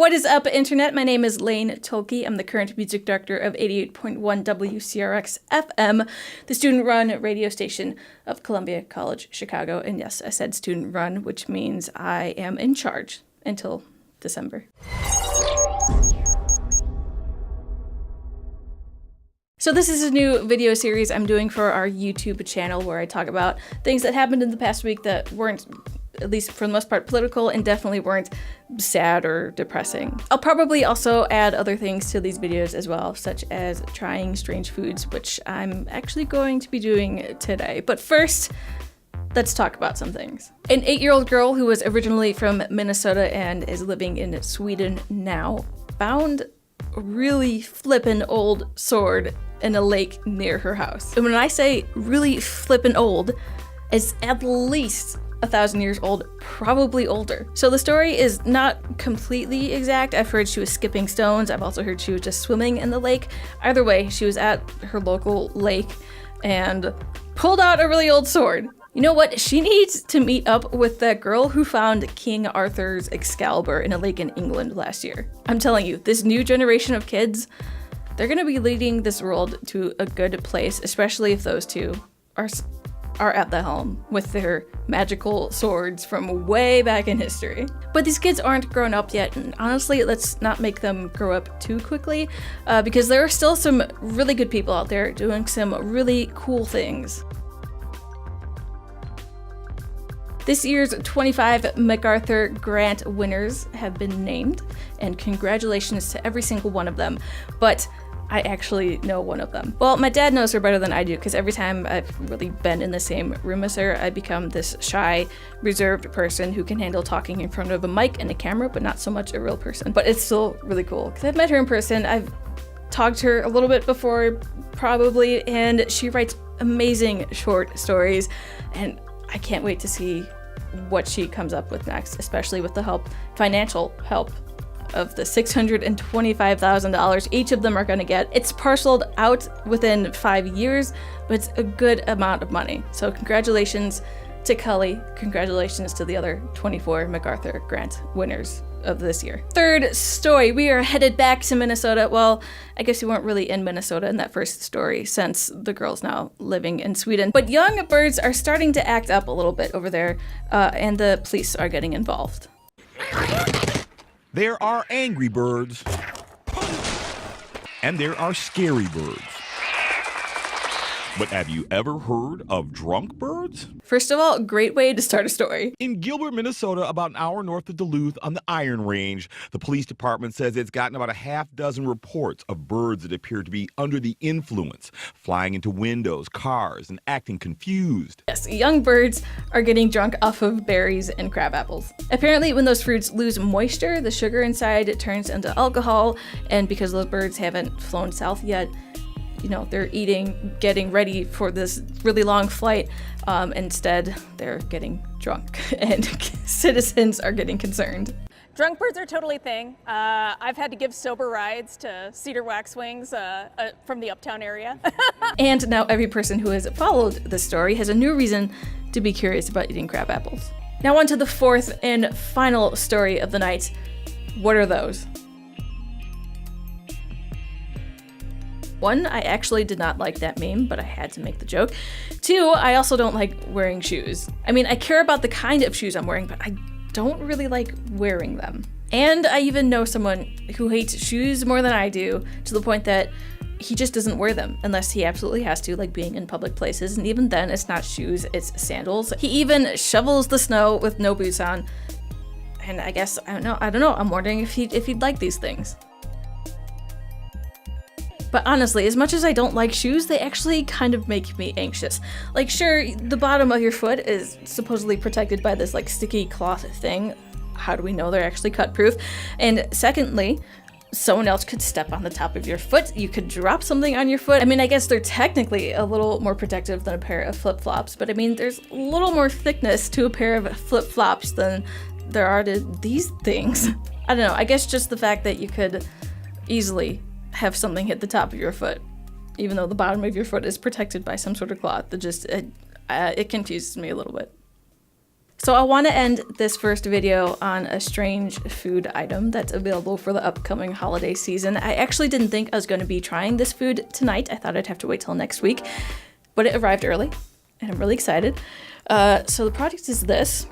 What is up, Internet? My name is Lane Tolke. I'm the current music director of 88.1 WCRXFM, the student-run radio station of Columbia College, Chicago. And yes, I said student-run, which means I am in charge until December. So this is a new video series I'm doing for our YouTube channel where I talk about things that happened in the past week that weren't, at least for the most part, political and definitely weren't sad or depressing. I'll probably also add other things to these videos as well, such as trying strange foods, which I'm actually going to be doing today. But first, let's talk about some things. An 8-year-old girl who was originally from Minnesota and is living in Sweden now found a really flippin' old sword in a lake near her house. And when I say really flippin' old, it's at least 1,000 years old, probably older. So the story is not completely exact. I've heard she was skipping stones. I've also heard she was just swimming in the lake. Either way, she was at her local lake and pulled out a really old sword. You know what? She needs to meet up with that girl who found King Arthur's Excalibur in a lake in England last year. I'm telling you, this new generation of kids, they're gonna be leading this world to a good place, especially if those two are at the helm with their magical swords from way back in history. But these kids aren't grown up yet, and honestly, let's not make them grow up too quickly, because there are still some really good people out there doing some really cool things. This year's 25 MacArthur grant winners have been named, and congratulations to every single one of them. But I actually know one of them. Well, my dad knows her better than I do, because every time I've really been in the same room as her, I become this shy, reserved person who can handle talking in front of a mic and a camera, but not so much a real person. But it's still really cool, because I've met her in person. I've talked to her a little bit before, probably, and she writes amazing short stories, and I can't wait to see what she comes up with next, especially with the financial help of the $625,000 each of them are going to get. It's parceled out within 5 years, but it's a good amount of money. So congratulations to Cully. Congratulations to the other 24 MacArthur grant winners of this year. Third story, we are headed back to Minnesota. Well, I guess we weren't really in Minnesota in that first story since the girl's now living in Sweden. But young birds are starting to act up a little bit over there, and the police are getting involved. There are angry birds, and there are scary birds. But have you ever heard of drunk birds? First of all, great way to start a story. In Gilbert, Minnesota, about an hour north of Duluth on the Iron Range, the police department says it's gotten about a half dozen reports of birds that appear to be under the influence, flying into windows, cars, and acting confused. Yes, young birds are getting drunk off of berries and crab apples. Apparently, when those fruits lose moisture, the sugar inside turns into alcohol, and because those birds haven't flown south yet, you know, they're eating, getting ready for this really long flight. Instead, they're getting drunk, and citizens are getting concerned. Drunk birds are totally a thing. I've had to give sober rides to Cedar Waxwings from the Uptown area. And now every person who has followed this story has a new reason to be curious about eating crab apples. Now on to the fourth and final story of the night. What are those? One, I actually did not like that meme, but I had to make the joke. Two, I also don't like wearing shoes. I mean, I care about the kind of shoes I'm wearing, but I don't really like wearing them. And I even know someone who hates shoes more than I do, to the point that he just doesn't wear them unless he absolutely has to, like being in public places. And even then, it's not shoes, it's sandals. He even shovels the snow with no boots on. And I guess, I don't know, I'm wondering if he'd like these things. But honestly, as much as I don't like shoes, they actually kind of make me anxious. Like, sure, the bottom of your foot is supposedly protected by this, like, sticky cloth thing. How do we know they're actually cut-proof? And secondly, someone else could step on the top of your foot. You could drop something on your foot. I mean, I guess they're technically a little more protective than a pair of flip-flops, but I mean, there's a little more thickness to a pair of flip-flops than there are to these things. I don't know, I guess just the fact that you could easily have something hit the top of your foot, even though the bottom of your foot is protected by some sort of cloth, it confuses me a little bit. So I want to end this first video on a strange food item that's available for the upcoming holiday season. I actually didn't think I was going to be trying this food tonight. I thought I'd have to wait till next week, but it arrived early and I'm really excited. So the product is this.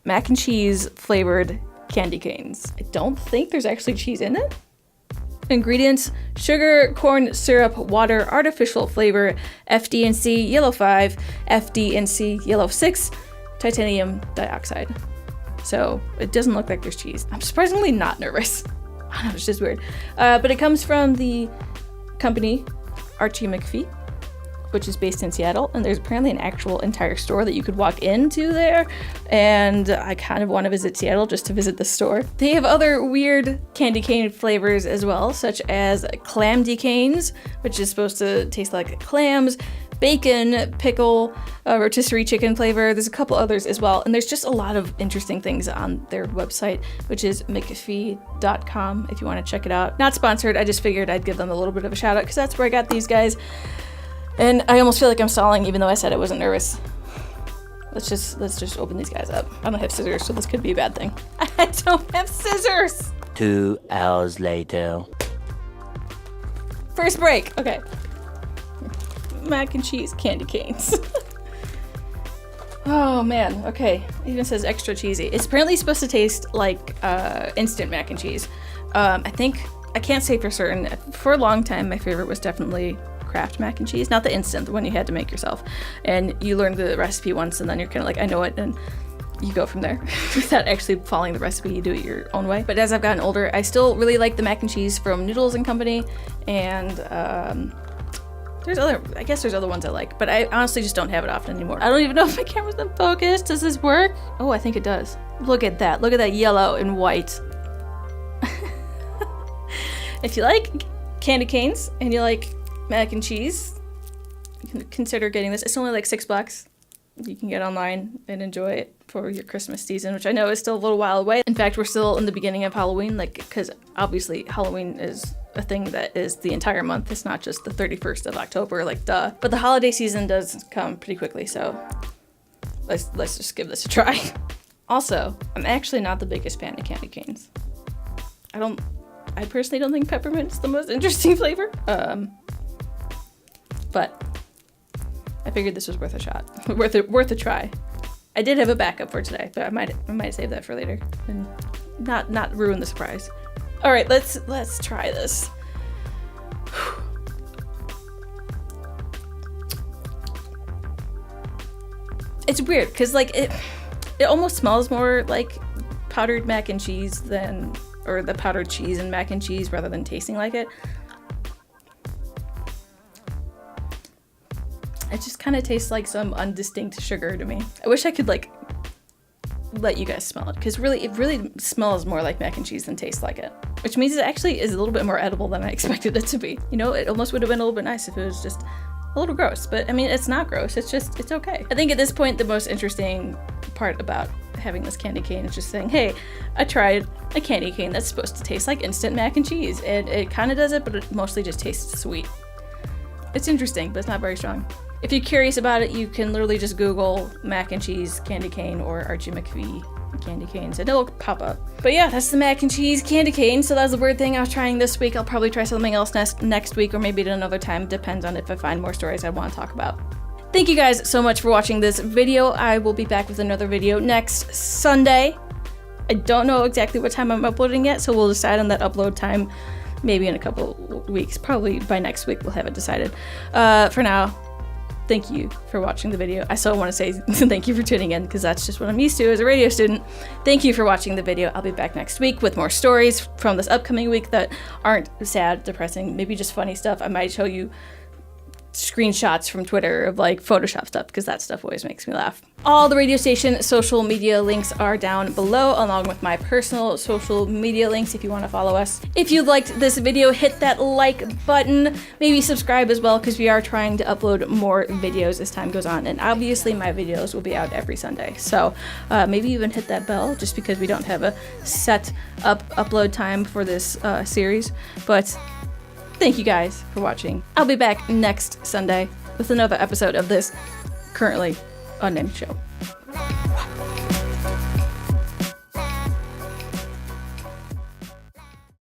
Mac and cheese flavored candy canes. I don't think there's actually cheese in it. Ingredients: sugar, corn syrup, water, artificial flavor, FD&C yellow 5, FD&C yellow 6, titanium dioxide. So it doesn't look like there's cheese. I'm surprisingly not nervous. I don't know, it's just weird. But it comes from the company Archie McPhee, which is based in Seattle, and there's apparently an actual entire store that you could walk into there, and I kind of want to visit Seattle just to visit the store. They have other weird candy cane flavors as well, such as clam decanes, which is supposed to taste like clams, bacon, pickle, rotisserie chicken flavor. There's a couple others as well, and there's just a lot of interesting things on their website, which is McPhee.com if you want to check it out. Not sponsored, I just figured I'd give them a little bit of a shout out because that's where I got these guys. And I almost feel like I'm stalling even though I said I wasn't nervous. Let's just open these guys up. I don't have scissors, so this could be a bad thing. I don't have scissors! 2 hours later. First break, okay. Mac and cheese candy canes. Oh man, okay. It even says extra cheesy. It's apparently supposed to taste like instant mac and cheese. I can't say for certain. For a long time, my favorite was definitely Kraft mac and cheese, not the instant, the one you had to make yourself. And you learn the recipe once and then you're kind of like, I know it, and you go from there. Without actually following the recipe, you do it your own way. But as I've gotten older, I still really like the mac and cheese from Noodles and Company, and there's other ones I like, but I honestly just don't have it often anymore. I don't even know if my camera's in focus. Does this work? Oh, I think it does. Look at that. Look at that yellow and white. If you like candy canes and you like mac and cheese, you can consider getting this. It's only like $6. You can get online and enjoy it for your Christmas season, which I know is still a little while away. In fact, we're still in the beginning of Halloween, because obviously Halloween is a thing that is the entire month. It's not just the 31st of October, like duh. But the holiday season does come pretty quickly, so let's just give this a try. Also, I'm actually not the biggest fan of candy canes. I personally don't think peppermint's the most interesting flavor. But I figured this was worth a shot, worth a try. I did have a backup for today, but I might save that for later and not ruin the surprise. All right, let's try this. It's weird because like it almost smells more like powdered mac and cheese or the powdered cheese and mac and cheese rather than tasting like it. It just kind of tastes like some undistinct sugar to me. I wish I could like let you guys smell it, because it really smells more like mac and cheese than tastes like it, which means it actually is a little bit more edible than I expected it to be. You know, it almost would have been a little bit nice if it was just a little gross, but I mean, it's not gross. It's okay. I think at this point, the most interesting part about having this candy cane is just saying, hey, I tried a candy cane that's supposed to taste like instant mac and cheese, and it kind of does it, but it mostly just tastes sweet. It's interesting, but it's not very strong. If you're curious about it, you can literally just Google mac and cheese candy cane or Archie McPhee candy canes and it'll pop up. But yeah, that's the mac and cheese candy cane. So that was the weird thing I was trying this week. I'll probably try something else next week or maybe at another time. Depends on if I find more stories I want to talk about. Thank you guys so much for watching this video. I will be back with another video next Sunday. I don't know exactly what time I'm uploading yet, so we'll decide on that upload time maybe in a couple weeks. Probably by next week we'll have it decided. For now, thank you for watching the video. I still want to say thank you for tuning in because that's just what I'm used to as a radio student. Thank you for watching the video. I'll be back next week with more stories from this upcoming week that aren't sad, depressing, maybe just funny stuff. I might show you screenshots from Twitter of like Photoshop stuff because that stuff always makes me laugh. All the radio station social media links are down below along with my personal social media links if you want to follow us. If you liked this video, hit that like button, maybe subscribe as well because we are trying to upload more videos as time goes on, and obviously my videos will be out every Sunday, so maybe even hit that bell just because we don't have a set upload time for this series. But thank you guys for watching. I'll be back next Sunday with another episode of this currently unnamed show.